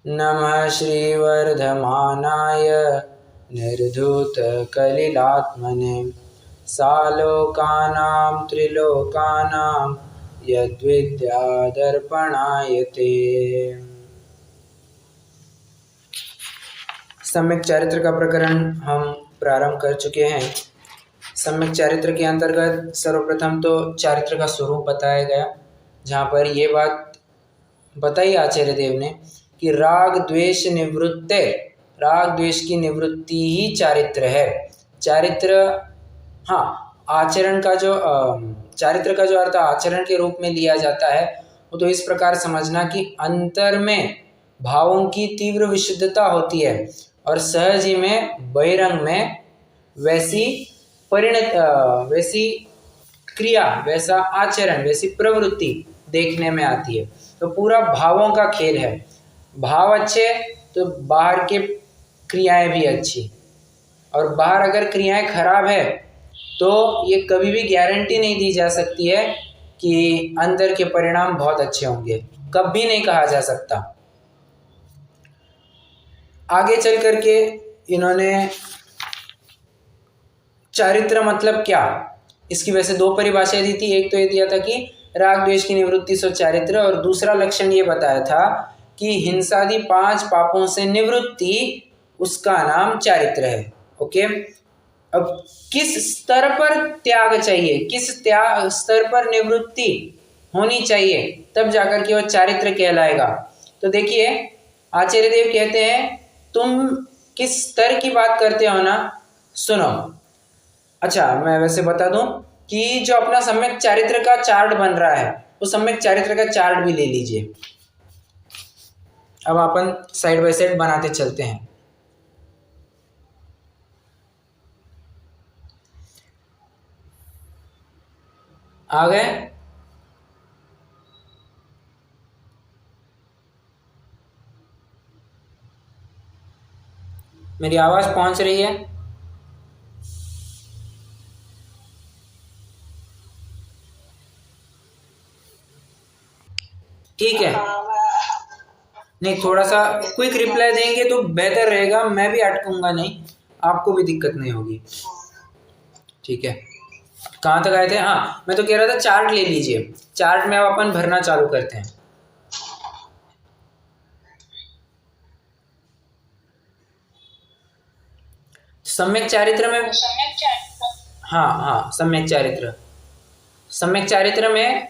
नमः श्रीवर्धमानाय निर्धूतकलिलात्मने सालोकानां त्रिलोकानां यद्विद्यादर्पणायते। सम्यक चारित्र का प्रकरण हम प्रारंभ कर चुके हैं। सम्यक चारित्र के अंतर्गत सर्वप्रथम तो चारित्र का स्वरूप बताया गया, जहाँ पर ये बात बताई आचार्य देव ने कि राग द्वेष निवृत्ते, राग द्वेष की निवृत्ति ही चारित्र है। चारित्र, हाँ, आचरण का जो चारित्र का जो अर्थ आचरण के रूप में लिया जाता है वो तो इस प्रकार समझना कि अंतर में भावों की तीव्र विशुद्धता होती है और सहज ही में बहिरंग में वैसी वैसी क्रिया, वैसा आचरण, वैसी प्रवृत्ति देखने में आती है। तो पूरा भावों का खेल है। भाव अच्छे तो बाहर के क्रियाएं भी अच्छी, और बाहर अगर क्रियाएं खराब है तो ये कभी भी गारंटी नहीं दी जा सकती है कि अंदर के परिणाम बहुत अच्छे होंगे, कभी नहीं कहा जा सकता। आगे चल करके इन्होंने चारित्र मतलब क्या, इसकी वैसे दो परिभाषाएं दी थी। एक तो ये दिया था कि राग द्वेष की निवृत्ति सो चारित्र, और दूसरा लक्षण ये बताया था कि हिंसादि 5 पापों से निवृत्ति, उसका नाम चारित्र है। ओके, अब किस स्तर पर त्याग चाहिए, किस स्तर पर निवृत्ति होनी चाहिए, तब जाकर के वह चारित्र कहलाएगा। तो देखिए आचार्य देव कहते हैं तुम किस स्तर की बात करते हो ना, सुनो। अच्छा, मैं वैसे बता दूं कि जो अपना सम्यक चारित्र का चार्ट बन रहा है वो सम्यक चारित्र का चार्ट भी ले लीजिए। अब अपन साइड बाय साइड बनाते चलते हैं। आ गए? मेरी आवाज पहुंच रही है? ठीक है, नहीं थोड़ा सा क्विक रिप्लाई देंगे तो बेहतर रहेगा, मैं भी अटकूंगा नहीं, आपको भी दिक्कत नहीं होगी। ठीक है, कहाँ तक आए थे? हाँ, मैं तो कह रहा था चार्ट ले लीजिए। चार्ट में अब अपन भरना चालू करते हैं। सम्यक चारित्र में, हाँ, सम्यक चारित्र, सम्यक चारित्र में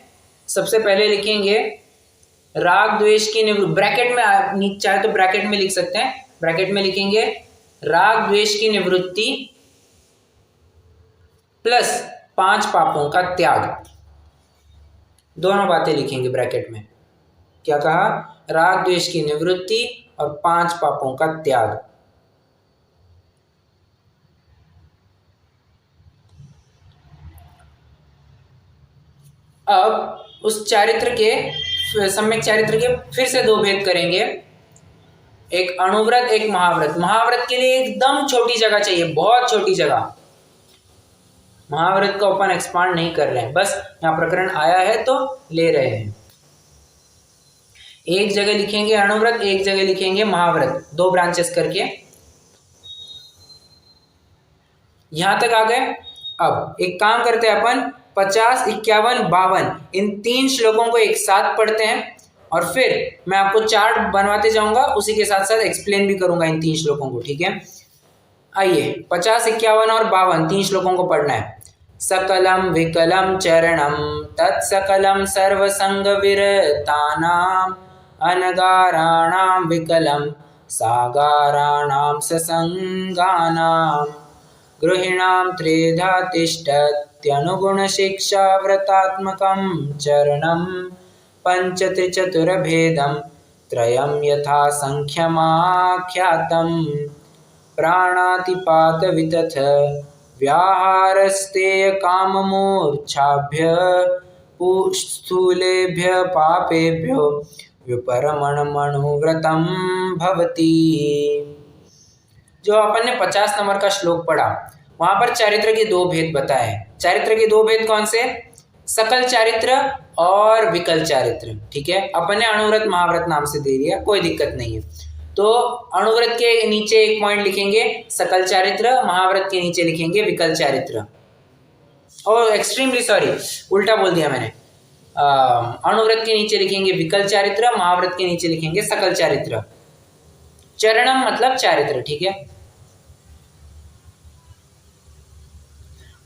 सबसे पहले लिखेंगे राग द्वेष की निवृत्ति। ब्रैकेट में चाहे तो ब्रैकेट में लिख सकते हैं, ब्रैकेट में लिखेंगे राग द्वेष की निवृत्ति प्लस 5 पापों का त्याग। दोनों बातें लिखेंगे ब्रैकेट में। क्या कहा? राग द्वेष की निवृत्ति और 5 पापों का त्याग। अब उस चारित्र के, सम्यक चारित्र के फिर से दो भेद करेंगे, एक अणुव्रत, एक महाव्रत। महाव्रत के लिए एकदम छोटी जगह चाहिए, बहुत छोटी जगह। महाव्रत को अपन एक्सपांड नहीं कर रहे हैं, बस यहाँ प्रकरण आया है तो ले रहे हैं। एक जगह लिखेंगे अणुव्रत, एक जगह लिखेंगे महाव्रत, 2 ब्रांचेस करके। यहां तक आ गए। अब एक काम करते हैं अपन 50, 51, 52 इन 3 श्लोकों को एक साथ पढ़ते हैं और फिर मैं आपको चार्ट बनवाते जाऊंगा, उसी के साथ साथ एक्सप्लेन भी करूंगा इन 3 श्लोकों को। ठीक है, आइए 50, 51 और 52 3 श्लोकों को पढ़ना है। सकलम विकलम चरणम तत्सकलम सर्वसंग विरतानाम अनगाराणाम विकलम सागाराणाम ससंगानाम गृहिणाम त्रेधा तिष्ठत्यनुगुण शिक्षा व्रतात्मकं चरणम पंचत्रिचतुरभेदम त्रयं यथा संख्यमाख्यातम् प्राणातिपात वितथ व्याहारस्तेय काममूर्छाभ्य स्थूलेभ्य पापेभ्यो विपरमणमणुव्रतं भवति। जो अपन ने 50 नंबर का श्लोक पढ़ा, वहां पर चारित्र के 2 भेद बताए। चारित्र के 2 भेद कौन से? सकल चारित्र और विकल चारित्र, ठीक है। अपन ने अणुव्रत महाव्रत नाम से दे दिया, कोई दिक्कत नहीं है। तो अणुव्रत के नीचे एक पॉइंट लिखेंगे सकल चारित्र, महाव्रत के नीचे लिखेंगे विकल चारित्र। और एक्सट्रीमली सॉरी, उल्टा बोल दिया मैंने। अणुव्रत के नीचे लिखेंगे विकल चारित्र, महाव्रत के नीचे लिखेंगे सकल चारित्र। चरणम मतलब चारित्र, ठीक है।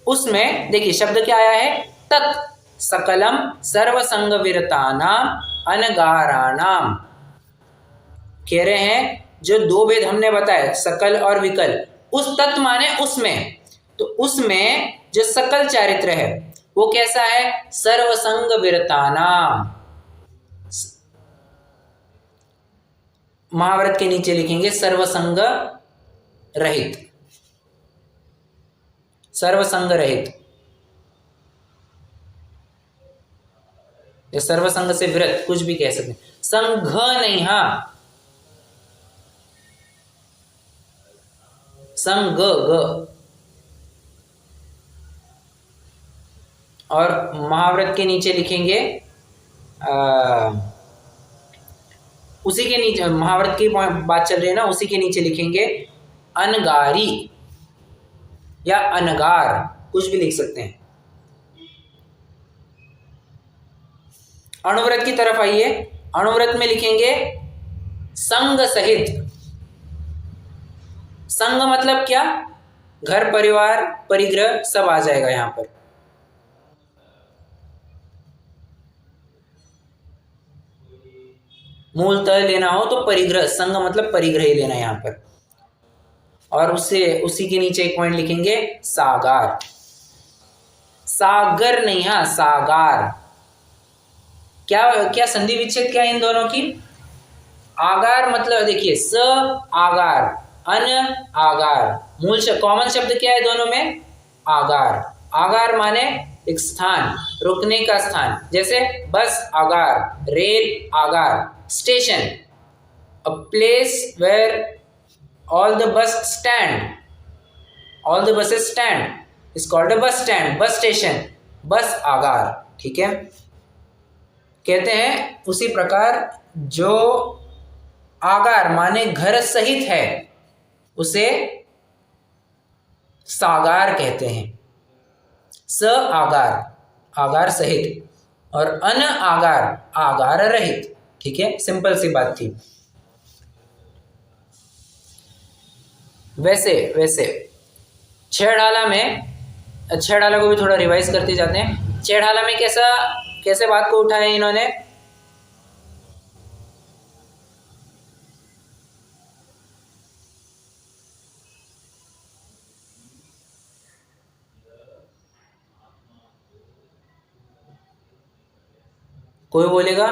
उसमें देखिए शब्द क्या आया है, तत् सकलम सर्वसंग विरतानाम अनगाराणाम। कह रहे हैं जो दो भेद हमने बताए सकल और विकल, उस तत् माने उसमें, तो उसमें जो सकल चारित्र है वो कैसा है, सर्वसंग विरतानाम। महाव्रत के नीचे लिखेंगे सर्वसंग रहित, सर्वसंग रहित, या सर्वसंग से विरत, कुछ भी कह सकते हैं। संघ नहीं, हाँ संग ग। और महाव्रत के नीचे लिखेंगे उसी के नीचे, महाव्रत की बात चल रही है ना, उसी के नीचे लिखेंगे अनगारी या अनगार, कुछ भी लिख सकते हैं। अणुव्रत की तरफ आइए, अणुव्रत में लिखेंगे संग सहित। संग मतलब क्या, घर परिवार परिग्रह सब आ जाएगा यहां पर। मूलतः लेना हो तो परिग्रह, संग मतलब परिग्रह ही लेना यहां पर। और उसी के नीचे एक पॉइंट लिखेंगे सागार, सागर नहीं, हाँ सागार। क्या क्या संधि विच्छेद क्या इन दोनों की, आगार मतलब देखिए स आगार, अन आगार, मूल कॉमन शब्द क्या है दोनों में, आगार। आगार माने एक स्थान, रुकने का स्थान, जैसे बस आगार, रेल आगार, station, a place where all the bus stand, all the buses stand is called a bus stand, bus station, बस आगार, ठीक है। कहते हैं उसी प्रकार जो आगार माने घर सहित है उसे सागार कहते हैं। स आगार, आगार सहित, और अन आगार, आगार रहित, ठीक है। सिंपल सी बात थी। वैसे छेड़ाला में, छेड़ाला को भी थोड़ा रिवाइज करते जाते हैं। छेड़ाला में कैसे बात को उठाया इन्होंने, कोई बोलेगा,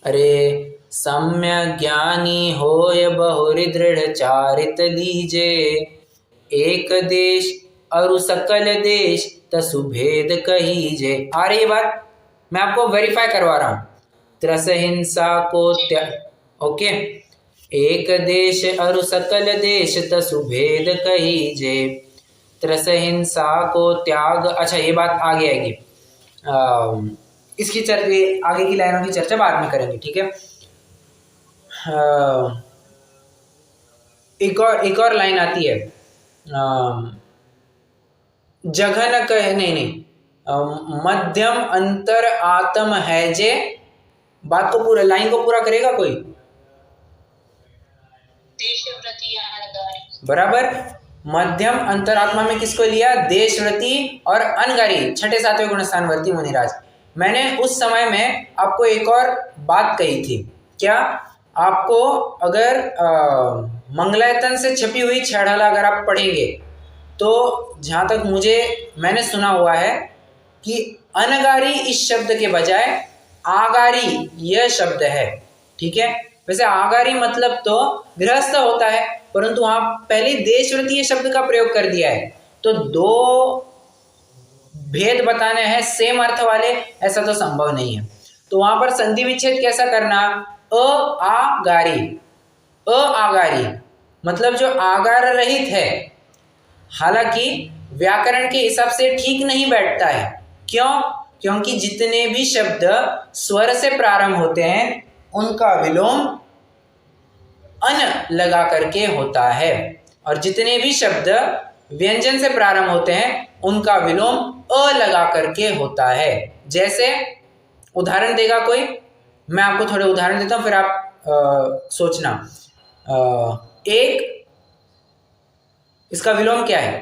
अरे सम्य ज्ञानी होय बहुरि दृढ़ चारित लीजे, एक देश अरु सकल देश तसु भेद कहीजे। आ रही बात, मैं आपको वेरीफाई करवा रहा हूं। त्रस हिंसा को ओके, एक देश अरु सकल देश तसु भेद कहीजे, त्रस हिंसा को त्याग। अच्छा ये बात आगे आएगी, इसकी चर्चा, आगे की लाइनों की चर्चा बाद में करेंगे, ठीक है। एक और लाइन आती है, जघन कह नहीं, मध्यम अंतर आत्म है जे। बात को पूरा, लाइन को पूरा करेगा कोई, बराबर। मध्यम अंतरात्मा में किसको लिया, देशव्रति और अनगारी, छठे सातवें गुणस्थानवर्ती मुनिराज। मैंने उस समय में आपको एक और बात कही थी, क्या, आपको अगर मंगलायतन से छपी हुई छेड़ाला अगर आप पढ़ेंगे तो जहाँ तक मैंने सुना हुआ है कि अनगारी इस शब्द के बजाय आगारी यह शब्द है, ठीक है। वैसे आगारी मतलब तो गृहस्थ होता है, परंतु वहां पहले देशव्रतीय शब्द का प्रयोग कर दिया है, तो दो भेद बताने हैं सेम अर्थ वाले, ऐसा तो संभव नहीं है। तो वहां पर संधि विच्छेद कैसा करना, अआगारी, अआगारी मतलब जो आगार रहित है। हालांकि व्याकरण के हिसाब से ठीक नहीं बैठता है। क्यों? क्योंकि जितने भी शब्द स्वर से प्रारंभ होते हैं उनका विलोम अन लगा करके होता है, और जितने भी शब्द व्यंजन से प्रारंभ होते हैं उनका विलोम अ लगा करके होता है। जैसे उदाहरण देगा कोई, मैं आपको थोड़े उदाहरण देता हूं, फिर आप सोचना। एक, इसका विलोम क्या है?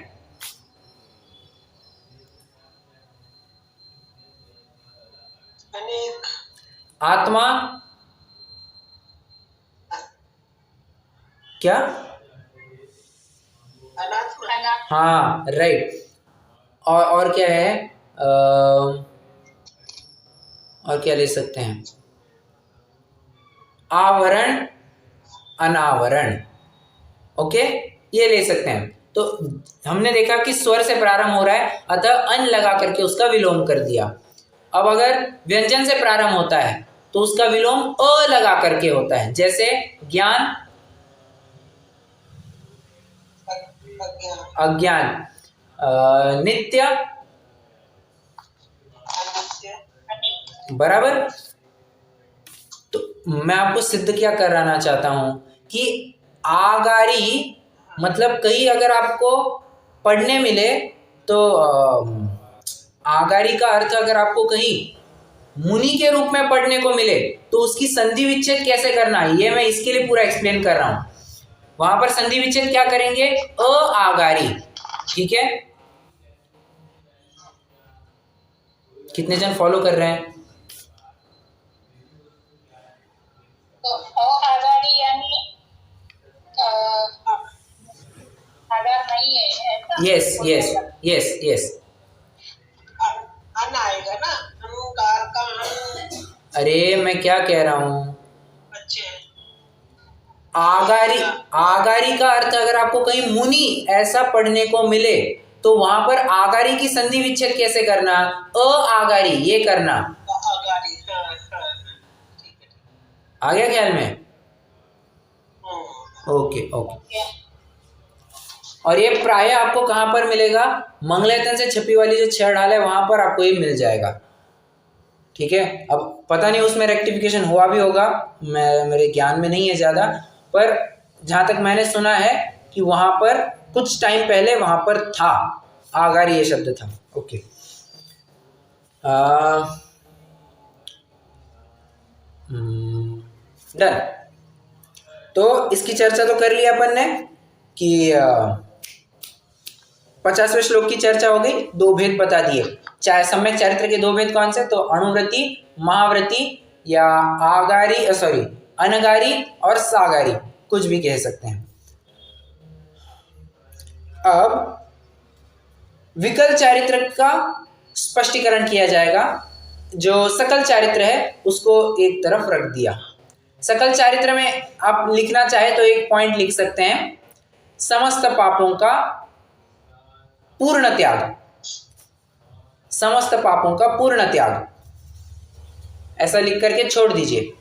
अनेक। आत्मा क्या? अनात्मा। हाँ, राइट। और क्या है? और क्या ले सकते हैं? आवरण, अनावरण। ओके, ये ले सकते हैं। तो हमने देखा कि स्वर से प्रारंभ हो रहा है, अतः अन लगा करके उसका विलोम कर दिया। अब अगर व्यंजन से प्रारंभ होता है तो उसका विलोम अ लगा करके होता है। जैसे ज्ञान, अज्ञान, नित्य, बराबर। तो मैं आपको सिद्ध क्या कराना चाहता हूं कि आगारी मतलब कहीं अगर आपको पढ़ने मिले तो आगारी का अर्थ अगर आपको कहीं मुनि के रूप में पढ़ने को मिले तो उसकी संधि विच्छेद कैसे करना है ये मैं इसके लिए पूरा एक्सप्लेन कर रहा हूं। वहां पर संधि विच्छेद क्या करेंगे? अ आगारी। ठीक है, कितने जन फॉलो कर रहे हैं? तो आगारी यानी आगार नहीं है ऐसा? Yes yes yes yes. अन आएगा ना, अनुकार का अन। अरे मैं क्या कह रहा हूं, अच्छे। आगारी, आगारी का अर्थ अगर आपको कहीं मुनि ऐसा पढ़ने को मिले तो वहां पर आगारी की संधि विच्छेद कैसे करना? अ आगारी, ये करना। आगारी, हाँ हाँ, ठीक है। आ गया ख्याल में? Okay okay. और ये प्राय आपको कहां पर मिलेगा? मंगलायतन से छपी वाली जो 6 ढाल है वहां पर आपको ये मिल जाएगा। ठीक है, अब पता नहीं उसमें रेक्टिफिकेशन हुआ भी होगा, मैं मेरे ज्ञान में नहीं है ज़्यादा, पर जहाँ तक मैंने सुना है कि वहाँ पर कुछ टाइम पहले वहाँ पर था, आगारी ये शब्द था। Okay, done. तो इसकी चर्चा तो कर लिया अपन ने कि 50वें श्लोक की चर्चा हो गई, 2 भेद बता दिए। चाहे सम्यक चारित्र के 2 भेद कौन से? तो अणुव्रति, महाव्रति या आगारी, सॉरी अनगारी और सागारी, कुछ भी कह सकते हैं। अब विकल चारित्र का स्पष्टीकरण किया जाएगा। जो सकल चारित्र है उसको एक तरफ रख दिया। सकल चारित्र में आप लिखना चाहे तो एक पॉइंट लिख सकते हैं, समस्त पापों का पूर्ण त्याग, समस्त पापों का पूर्ण त्याग, ऐसा लिख करके छोड़ दीजिए।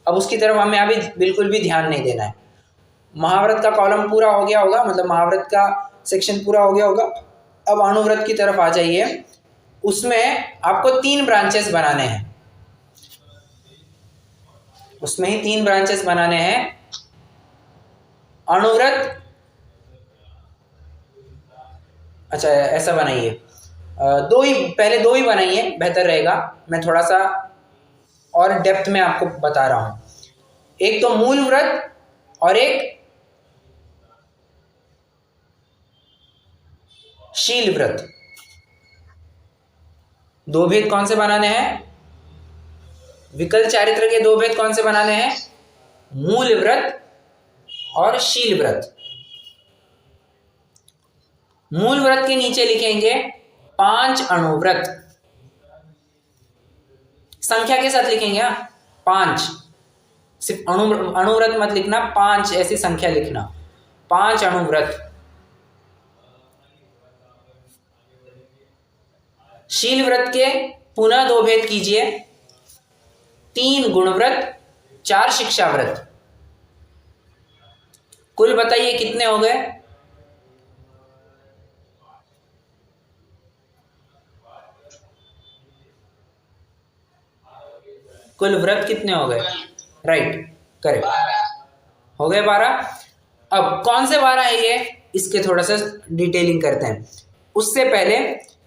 अब उसकी तरफ हमें अभी बिल्कुल भी ध्यान नहीं देना है। महाव्रत का कॉलम पूरा हो गया होगा, मतलब महाव्रत का सेक्शन पूरा हो गया होगा। अब अणुव्रत की तरफ आ जाइए, उसमें आपको 3 ब्रांचेस बनाने हैं, उसमें ही 3 ब्रांचेस बनाने हैं। अणुव्रत, अच्छा ऐसा बनाइए, 2 ही, पहले 2 ही बनाइए, बेहतर रहेगा। मैं थोड़ा सा और डेप्थ में आपको बता रहा हूं। एक तो मूल व्रत और एक शील व्रत। 2 भेद कौन से बनाने हैं? विकल चारित्र के 2 भेद कौन से बनाने हैं? मूल व्रत और शील व्रत। मूल व्रत के नीचे लिखेंगे 5 अणुव्रत, संख्या के साथ लिखेंगे, 5, सिर्फ अणुव्रत मत लिखना, 5 ऐसी संख्या लिखना, 5 अणुव्रत। शील व्रत के पुनः 2 भेद कीजिए, 3 गुणव्रत, 4 शिक्षाव्रत। कुल बताइए कितने हो गए? कुल व्रत कितने हो गए? राइट, करेक्ट, हो गए 12। अब कौन से 12 है ये, इसके थोड़ा सा डिटेलिंग करते हैं। उससे पहले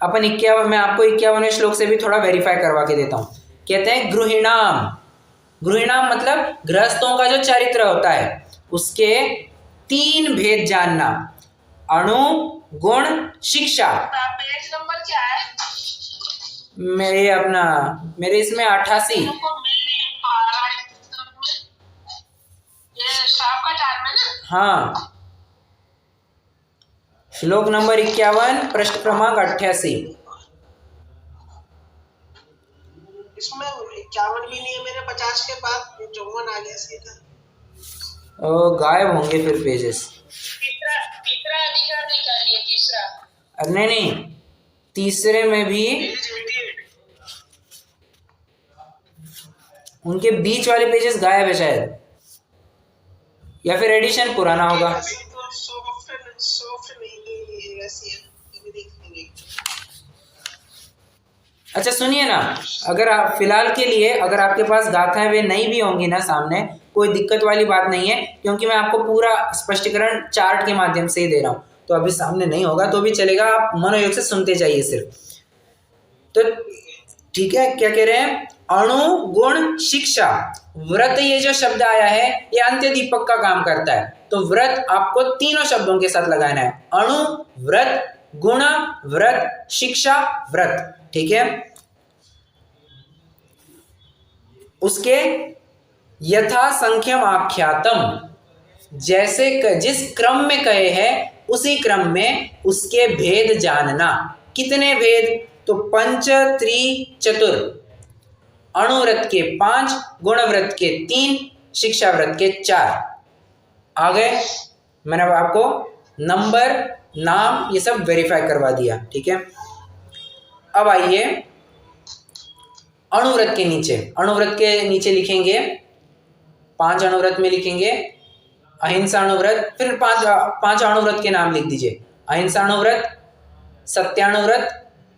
अपन 51, मैं आपको 51वें श्लोक से भी थोड़ा वेरीफाई करवा के देता हूं। कहते हैं गृहिणाम, गृहिणाम मतलब गृहस्थों का जो चरित्र होता है उसके 3 भेद जानना, अणु, गुण, शिक्षा। पेज नंबर क्या है? मेरे इसमें 88। हमको मिल नहीं पा रहा है इस पुस्तक में। ये श्राप का टाइम है ना? हाँ, श्लोक नंबर 51, पृष्ठ क्रमांक 88। इसमें 51 भी नहीं है मेरे, 50 के बाद 54 आ गया सीधा। गायब होंगे फिर पेजेस। तीसरा तीसरा अधिकार निकाल लिया, तीसरा। अरे नहीं, तीसरे में भी उनके बीच वाले पेजेस गायब है शायद, या फिर एडिशन पुराना होगा। तो सॉफ्ट नहीं वैसी है, अभी देखेंगे। अच्छा सुनिए ना, अगर आप फिलहाल के लिए अगर आपके पास गाथाएं वे नहीं भी होंगी ना सामने, कोई दिक्कत वाली बात नहीं है, क्योंकि मैं आपको पूरा स्पष्टीकरण चार्ट के माध्यम से ही दे रहा हूँ। तो अभी सामने नहीं होगा तो भी चलेगा, आप मनोयोग से सुनते जाइए सिर्फ। तो ठीक है, क्या कह रहे हैं? अणु, गुण, शिक्षा, व्रत, ये जो शब्द आया है ये अंत्य दीपक का काम करता है। तो व्रत आपको तीनों शब्दों के साथ लगाना है, अणु व्रत, गुण व्रत, शिक्षा व्रत। ठीक है, उसके यथा संख्यम आख्यातम, जैसे जिस क्रम में कहे हैं उसी क्रम में उसके भेद जानना। कितने भेद? तो पंच, त्रि, चतुर। अणुव्रत के 5, गुणव्रत के 3, शिक्षाव्रत के 4। आ गए? मैंने आपको नंबर, नाम ये सब वेरीफाई करवा दिया। ठीक है, अब आइए अणुव्रत के नीचे। अणुव्रत के नीचे लिखेंगे 5 अणुव्रत में लिखेंगे अहिंसा अणुव्रत, फिर 5 अणुव्रत के नाम लिख दीजिए। अहिंसा अणुव्रत, सत्याणुव्रत,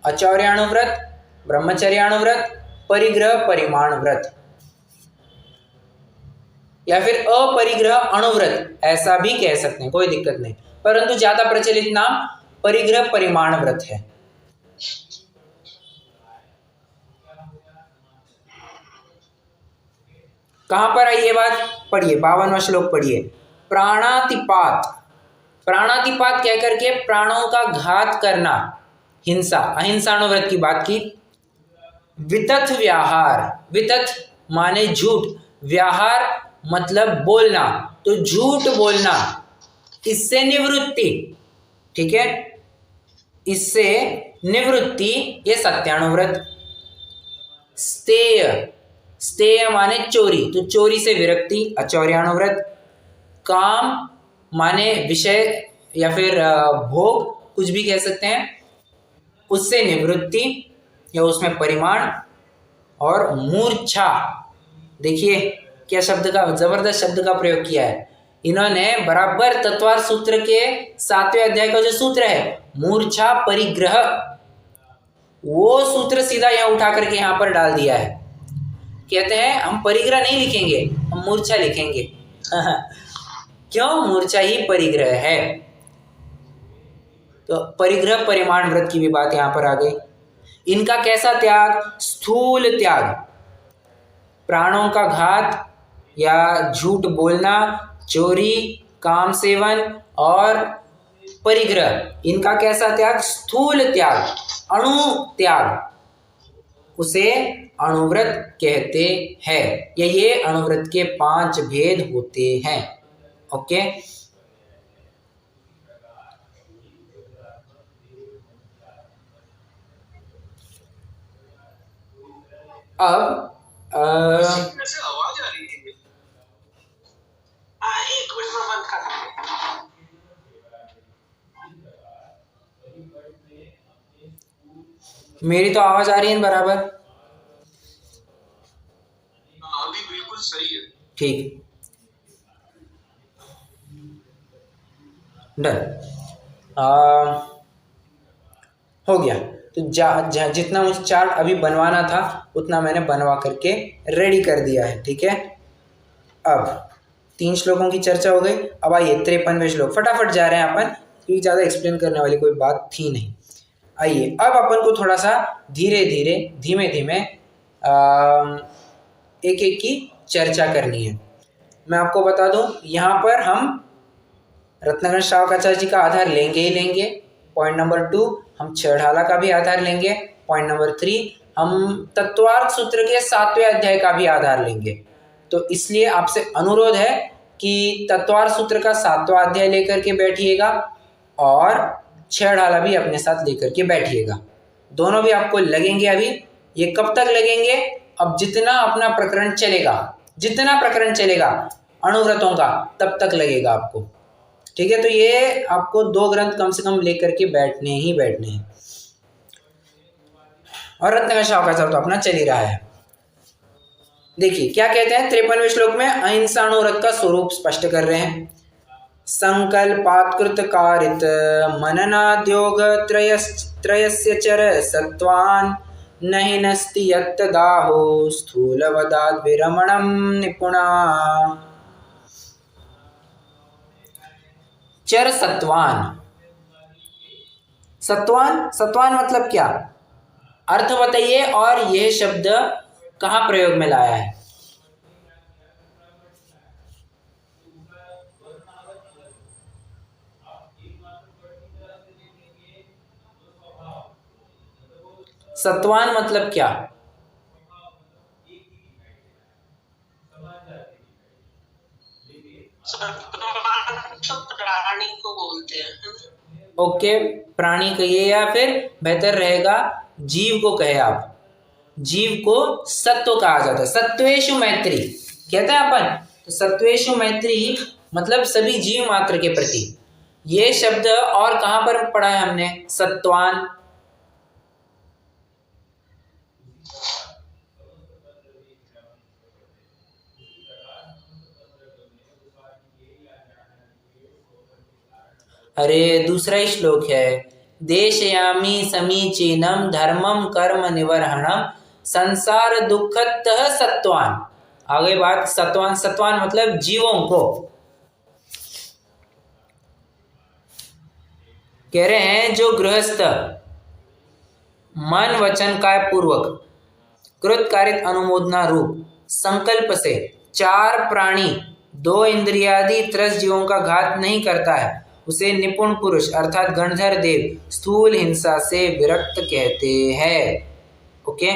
अचौर्याणुव्रत, ब्रह्मचर्याणुव्रत, परिग्रह परिमाण व्रत, या फिर अपरिग्रह अणुव्रत ऐसा भी कह सकते हैं, कोई दिक्कत नहीं, परंतु ज्यादा प्रचलित नाम परिग्रह परिमाण व्रत है। कहां पर आई ये बात? पढ़िए, 52वां श्लोक पढ़िए। प्राणातिपात, प्राणातिपात कह करके प्राणों का घात करना, हिंसा, अहिंसा अणुव्रत की बात की। वितथ व्याहार, वितथ माने झूठ, व्याहार मतलब बोलना, तो झूठ बोलना, इससे निवृत्ति। ठीक है, इससे निवृत्ति, ये सत्याणुव्रत। स्तेय, स्तेय माने चोरी, तो चोरी से विरक्ति, अचौर्याणुव्रत। काम माने विषय या फिर भोग, कुछ भी कह सकते हैं, उससे निवृत्ति या उसमें परिमाण। और मूर्छा, देखिए क्या शब्द का, जबरदस्त शब्द का प्रयोग किया है इन्होंने। बराबर तत्वार सूत्र के 7वें अध्याय का जो सूत्र है मूर्छा परिग्रह, वो सूत्र सीधा यहाँ उठा करके यहाँ पर डाल दिया है। कहते हैं हम परिग्रह नहीं लिखेंगे, हम मूर्छा लिखेंगे। क्यों? मूर्छा ही परिग्रह है। तो परिग्रह परिमाण व्रत की भी बात यहाँ पर आ गई। इनका कैसा त्याग? स्थूल त्याग, प्राणों का घात या झूठ बोलना, चोरी, काम सेवन और परिग्रह, इनका कैसा त्याग? स्थूल त्याग, अणु त्याग, उसे अणुव्रत कहते हैं। ये अणुव्रत के 5 भेद होते हैं। ओके, अब आवाज आ रही है। एक मिनट में बंद कर। मेरी तो आवाज आ रही है बराबर। ठीक, डन। हो गया। तो जितना मुझे चार्ट अभी बनवाना था उतना मैंने बनवा करके रेडी कर दिया है, ठीक है। अब 3 श्लोकों की चर्चा हो गई। अब आइए 53वें श्लोक, फटाफट जा रहे हैं अपन क्योंकि ज़्यादा एक्सप्लेन करने वाली कोई बात थी नहीं। आइए अब अपन को थोड़ा सा धीरे धीरे धीमे धीमे एक एक की चर्चा करनी है। मैं आपको बता दूं, यहाँ पर हम रत्नाकर श्रावकाचार्य जी का आधार लेंगे ही लेंगे। पॉइंट नंबर 2 हम छेड़ाला का भी आधार लेंगे। पॉइंट नंबर 3 हम तत्वार्थ सूत्र के 7वें अध्याय का भी आधार लेंगे। तो इसलिए आपसे अनुरोध है कि तत्वार्थ सूत्र का 7वां अध्याय लेकर के बैठिएगा और छेड़ाला भी अपने साथ लेकर के बैठिएगा। दोनों भी आपको लगेंगे। अभी ये कब तक लगेंगे? अब जितना अपना प्रकरण चलेगा अनुव्रतों का तब तक लगेगा आपको, ठीक है। तो ये आपको 2 ग्रंथ कम से कम लेकर के बैठने हैं। और रत्नाकर श्रावकाचार्य तो अपना चल ही रहा है। देखिए क्या कहते हैं 53वें श्लोक में, अहिंसाणुव्रत का स्वरूप स्पष्ट कर रहे हैं। संकल्पात्कृत कारित मननाद्योग त्रयस्य चर सत्वान् नहि नस्ति यत्तदाहो स्थूलवदाद् विरमणं निपुणा। चर सत्वान मतलब क्या? अर्थ बताइए और यह शब्द कहाँ प्रयोग में लाया है? सत्वान मतलब क्या? प्राणी को बोलते हैं। ओके, प्राणी कहिए या फिर बेहतर रहेगा जीव को कहे आप। जीव को सत्व कहा जाता है। सत्वेषु मैत्री कहते हैं अपन। तो सत्वेषु मैत्री मतलब सभी जीव मात्र के प्रति। ये शब्द और कहाँ पर पढ़ा है हमने? सत्वान। अरे दूसरा ही श्लोक है, देशयामि समीचीनम धर्मम कर्म निवर्हणम संसार दुःखतः सत्वान। आगे बात सत्वान मतलब जीवों को कह रहे हैं। जो गृहस्थ मन वचन काय पूर्वक कृत कारित अनुमोदना रूप संकल्प से 4 प्राणी 2 इंद्रियादि 3 जीवों का घात नहीं करता है, उसे निपुण पुरुष अर्थात गणधर देव स्थूल हिंसा से विरक्त कहते हैं। ओके,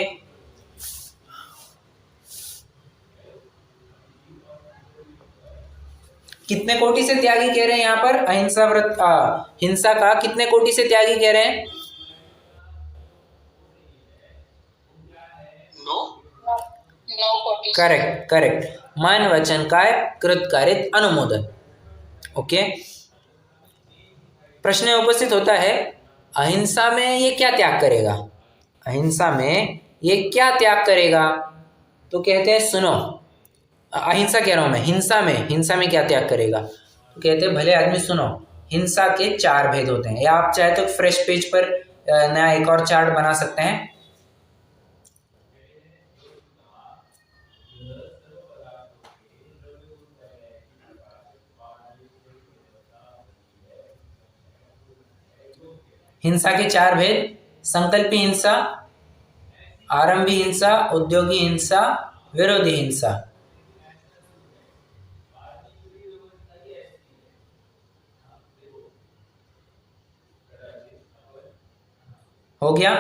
कितने कोटि से त्यागी कह रहे हैं यहाँ पर? अहिंसा व्रत हिंसा का कितने कोटि से त्यागी कह रहे हैं? 9 कोटि। करेक्ट। मन वचन काय कृत कारित अनुमोदन। ओके, प्रश्न उपस्थित होता है, अहिंसा में ये क्या त्याग करेगा? अहिंसा में ये क्या त्याग करेगा? तो कहते हैं सुनो, अहिंसा कह रहा हूं मैं, हिंसा में क्या त्याग करेगा? तो कहते हैं भले आदमी सुनो, हिंसा के 4 भेद होते हैं। या आप चाहे तो फ्रेश पेज पर नया एक और चार्ट बना सकते हैं। हिंसा के 4 भेद, संकल्पी हिंसा, आरंभी हिंसा, उद्योगी हिंसा, विरोधी हिंसा। हो गया?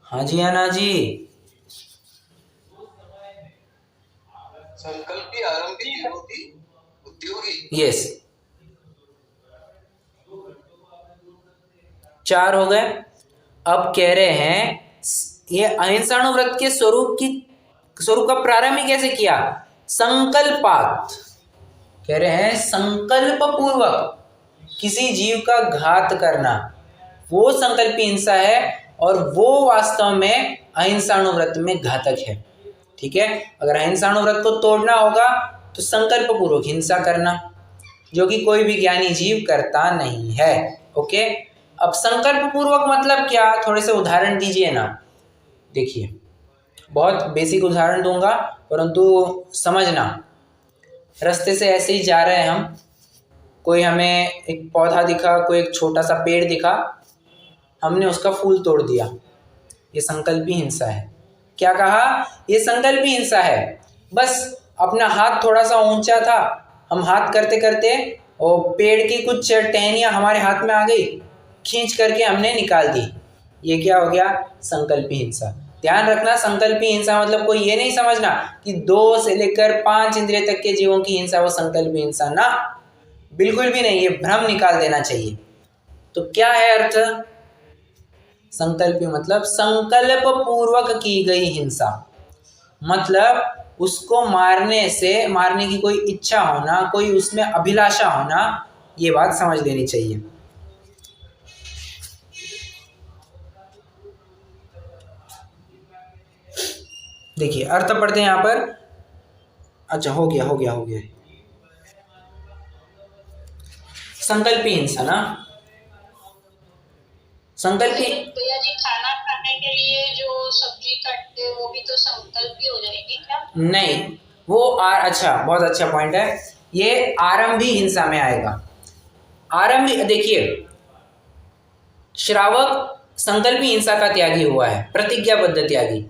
हाँ जी आना जी। संकल्पी, आरंभी, विरोधी, उद्योगी। यस, 4 हो गए। अब कह रहे हैं ये अहिंसाणुव्रत के स्वरूप का प्रारंभ ही कैसे किया? संकल्पात। कह रहे हैं संकल्प पूर्वक किसी जीव का घात करना वो संकल्पी हिंसा है। और वो वास्तव में अहिंसाणुव्रत में घातक है। ठीक है, अगर अहिंसाणुव्रत को तोड़ना होगा तो संकल्प पूर्वक हिंसा करना, जो कि कोई भी ज्ञानी जीव करता नहीं है। ओके, अब संकल्प पूर्वक मतलब क्या, थोड़े से उदाहरण दीजिए ना। देखिए, बहुत बेसिक उदाहरण दूंगा परंतु समझना। रास्ते से ऐसे ही जा रहे हैं हम, कोई हमें एक पौधा दिखा, कोई एक छोटा सा पेड़ दिखा, हमने उसका फूल तोड़ दिया, ये संकल्पी हिंसा है। क्या कहा, ये संकल्पी हिंसा है। बस अपना हाथ थोड़ा सा ऊंचा था, हम हाथ करते करते और पेड़ की कुछ टहनियाँ हमारे हाथ में आ गई, खींच करके हमने निकाल दी, ये क्या हो गया, संकल्पी हिंसा। ध्यान रखना, संकल्पी हिंसा मतलब कोई ये नहीं समझना कि 2 से लेकर 5 इंद्रिय तक के जीवों की हिंसा वो संकल्पी हिंसा, ना, बिल्कुल भी नहीं, ये भ्रम निकाल देना चाहिए। तो क्या है अर्थ, संकल्पी मतलब संकल्प पूर्वक की गई हिंसा, मतलब उसको मारने की कोई इच्छा होना, कोई उसमें अभिलाषा होना, ये बात समझ लेनी चाहिए। देखिए अर्थ पढ़ते हैं यहाँ पर। अच्छा, हो गया। संकल्पी हिंसा ना, संकल्पी भैया जी, खाना खाने के लिए जो सब्जी काटते हैं वो भी तो संकल्प ही हो जाएगी क्या? नहीं, वो अच्छा, बहुत अच्छा पॉइंट है, ये आरंभी हिंसा में आएगा। आरंभी, देखिए, श्रावक संकल्पी हिंसा का त्यागी हुआ है, प्रतिज्ञाबद्ध त्यागी,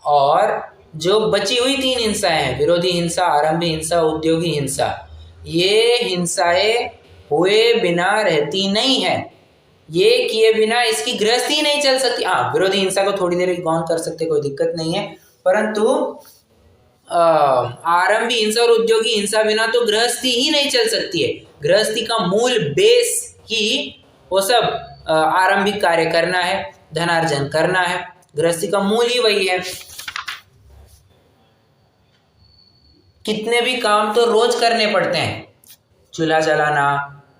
और जो बची हुई 3 हिंसाएं हैं, विरोधी हिंसा, आरंभी हिंसा, उद्योगी हिंसा, ये हिंसाएं हुए बिना रहती नहीं है, ये किए बिना इसकी गृहस्थी नहीं चल सकती। हाँ, विरोधी हिंसा को थोड़ी देर गौन कर सकते, कोई दिक्कत नहीं है, परंतु आरंभी हिंसा और उद्योगी हिंसा बिना तो गृहस्थी ही नहीं चल सकती है। गृहस्थी का मूल बेस ही वो सब आरंभिक कार्य करना है, धनार्जन करना है, गृहस्थी का मूल ही वही है। कितने भी काम तो रोज करने पड़ते हैं, चूल्हा जलाना,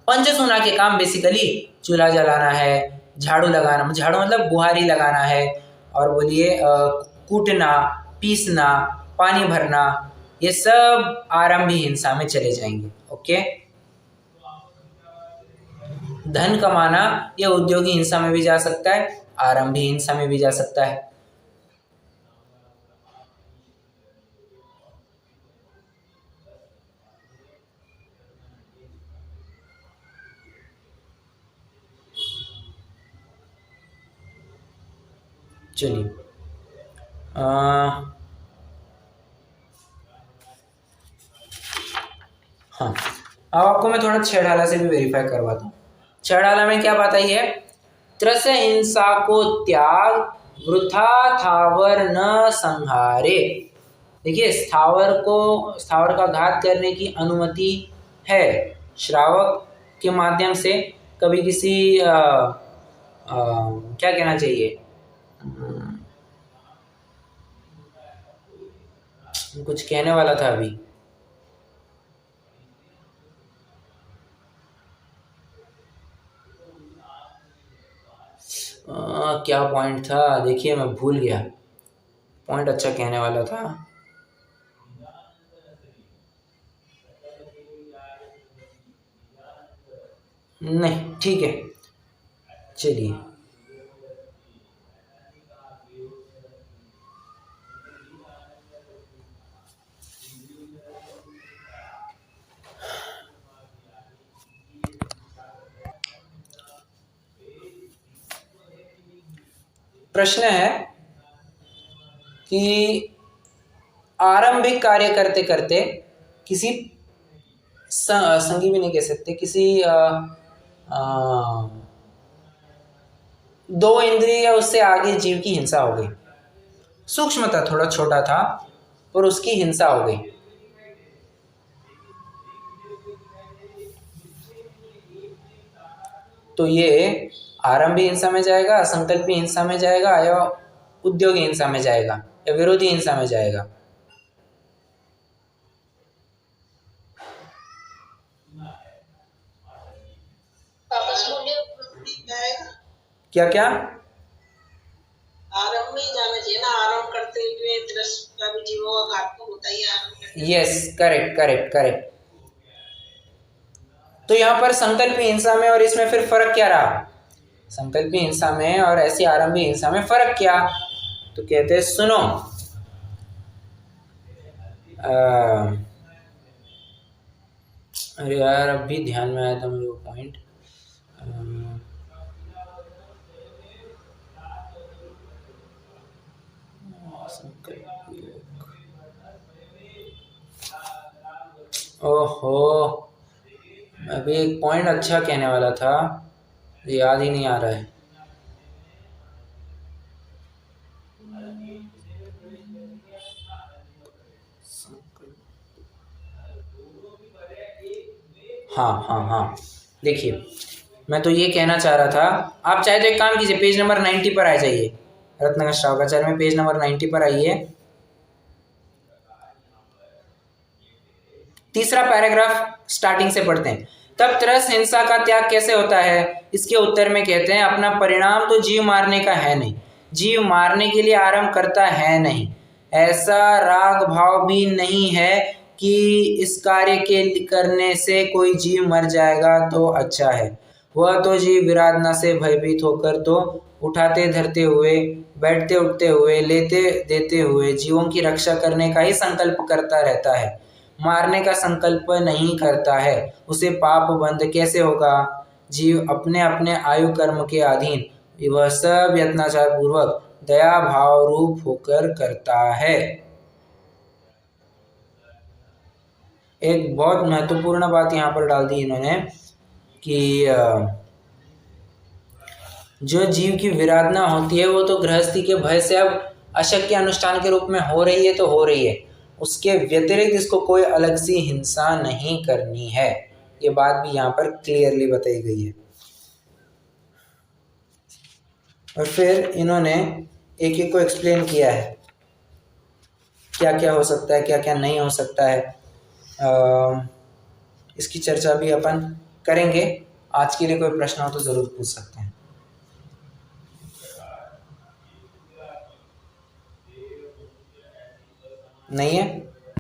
पंचसूना के काम बेसिकली चूल्हा जलाना है, झाड़ू लगाना, झाड़ू मतलब बुहारी लगाना है, और बोलिए कूटना, पीसना, पानी भरना, ये सब आरंभी हिंसा में चले जाएंगे। ओके, धन कमाना ये उद्योगी हिंसा में भी जा सकता है, आरंभी हिंसा में भी जा सकता है। चलिए, हाँ, अब आपको मैं थोड़ा छेड़ाला से भी वेरीफाई करवाता हूँ। छेड़ाला में क्या बात आई है, त्रस हिंसा को त्याग, वृथा थावर न संहारे। देखिए, स्थावर का घात करने की अनुमति है श्रावक के माध्यम से। कभी किसी क्या कहना चाहिए, कुछ कहने वाला था अभी, क्या पॉइंट था, देखिए मैं भूल गया, पॉइंट अच्छा कहने वाला था। नहीं, ठीक है, चलिए। प्रश्न है कि आरंभिक कार्य करते करते किसी संगी भी नहीं कह सकते, किसी 2 इंद्रिय या उससे आगे जीव की हिंसा हो गई, सूक्ष्म था, थोड़ा छोटा था, और उसकी हिंसा हो गई। तो ये आरंभी हिंसा में जाएगा, संकल्पी हिंसा में जाएगा, या उद्योगी हिंसा में जाएगा, या विरोधी हिंसा में जाएगा। क्या क्या, यस, करेक्ट करेक्ट करेक्ट। तो यहाँ पर संकल्पी हिंसा में और इसमें फिर फर्क क्या रहा? संकल्पी हिंसा में और ऐसी आरंभी हिंसा में फर्क क्या? तो कहते हैं सुनो, अरे यार अभी ध्यान में आया था मुझे वो पॉइंट। ओहो, अभी एक पॉइंट अच्छा कहने वाला था, याद ही नहीं आ रहा है। हाँ, देखिए मैं तो ये कहना चाह रहा था, आप चाहे तो एक काम कीजिए, पेज नंबर 90 पर आ जाइए, रत्नाकर श्रावकाचार्य में पेज नंबर 90 पर आइए। तीसरा पैराग्राफ स्टार्टिंग से पढ़ते हैं। तब त्रस हिंसा का त्याग कैसे होता है? इसके उत्तर में कहते हैं, अपना परिणाम तो जीव मारने का है नहीं, जीव मारने के लिए आरंभ करता है नहीं, ऐसा राग भाव भी नहीं है कि इस कार्य के करने से कोई जीव मर जाएगा तो अच्छा है। वह तो जीव विराधना से भयभीत होकर तो उठाते धरते हुए, बैठते उठते हुए, लेते देते हुए जीवों की रक्षा करने का ही संकल्प करता रहता है, मारने का संकल्प नहीं करता है। उसे पाप बंध कैसे होगा? जीव अपने अपने आयु कर्म के अधीन वह सब यत्नाचार पूर्वक दया भाव रूप होकर करता है। एक बहुत महत्वपूर्ण बात यहाँ पर डाल दी इन्होंने कि जो जीव की विराधना होती है वो तो गृहस्थी के भय से अब अशक्य अनुष्ठान के रूप में हो रही है तो हो रही है, उसके व्यतिरिक्त इसको कोई अलग सी हिंसा नहीं करनी है। ये बात भी यहाँ पर क्लियरली बताई गई है। और फिर इन्होंने एक एक को एक्सप्लेन किया है, क्या क्या हो सकता है, क्या क्या नहीं हो सकता है। इसकी चर्चा भी अपन करेंगे। आज के लिए कोई प्रश्न हो तो ज़रूर पूछ सकते हैं। नहीं है?